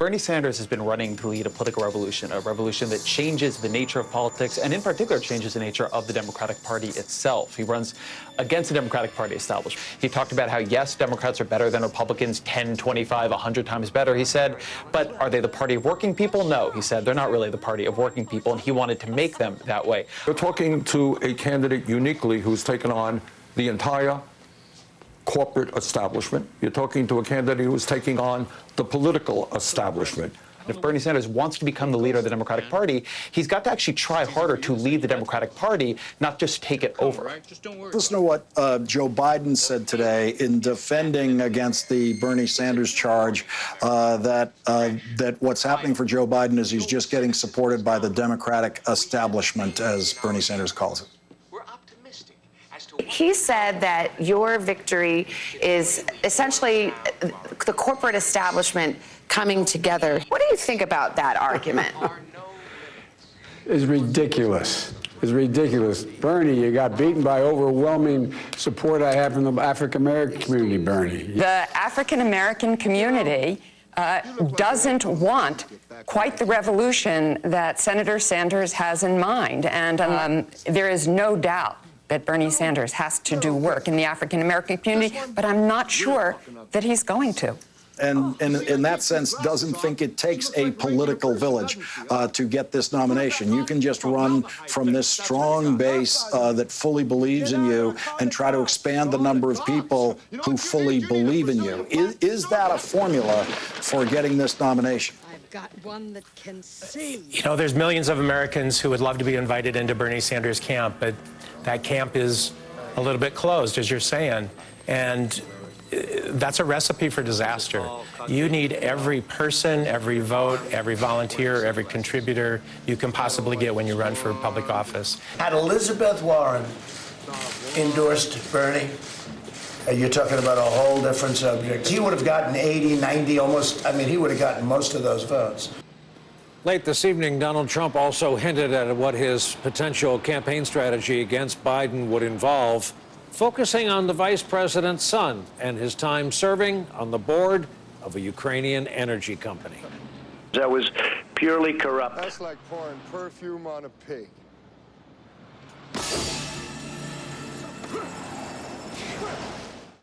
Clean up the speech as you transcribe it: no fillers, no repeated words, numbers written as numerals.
Bernie Sanders has been running to lead a political revolution, a revolution that changes the nature of politics, and in particular changes the nature of the Democratic Party itself. He runs against the Democratic Party establishment. He talked about how, yes, Democrats are better than Republicans, 10, 25, 100 times better, he said, but are they the party of working people? No, he said, they're not really the party of working people, and he wanted to make them that way. You're talking to a candidate uniquely who's taken on the entire corporate establishment. You're talking to a candidate who's taking on the political establishment. If Bernie Sanders wants to become the leader of the Democratic Party, he's got to actually try harder to lead the Democratic Party, not just take it over. Listen to what Joe Biden said today in defending against the Bernie Sanders charge that what's happening for Joe Biden is he's just getting supported by the Democratic establishment, as Bernie Sanders calls it. He said that your victory is essentially the corporate establishment coming together. What do you think about that argument? It's ridiculous. It's ridiculous. Bernie, you got beaten by overwhelming support I have from the African-American community, Bernie. The African-American community doesn't want quite the revolution that Senator Sanders has in mind. And there is no doubt that Bernie Sanders has to do work in the African-American community, but I'm not sure that he's going to. And in that sense, doesn't think it takes a political village to get this nomination. You can just run from this strong base that fully believes in you and try to expand the number of people who fully believe in you. Is that a formula for getting this nomination? Got one that can see. You know, there's millions of Americans who would love to be invited into Bernie Sanders' camp, but that camp is a little bit closed, as you're saying, and that's a recipe for disaster. You need every person, every vote, every volunteer, every contributor you can possibly get when you run for public office. Had Elizabeth Warren endorsed Bernie, you're talking about a whole different subject. He would have gotten 80, 90, almost, I mean, he would have gotten most of those votes. Late this evening, Donald Trump also hinted at what his potential campaign strategy against Biden would involve, focusing on the vice president's son and his time serving on the board of a Ukrainian energy company. That was purely corrupt. That's like pouring perfume on a pig.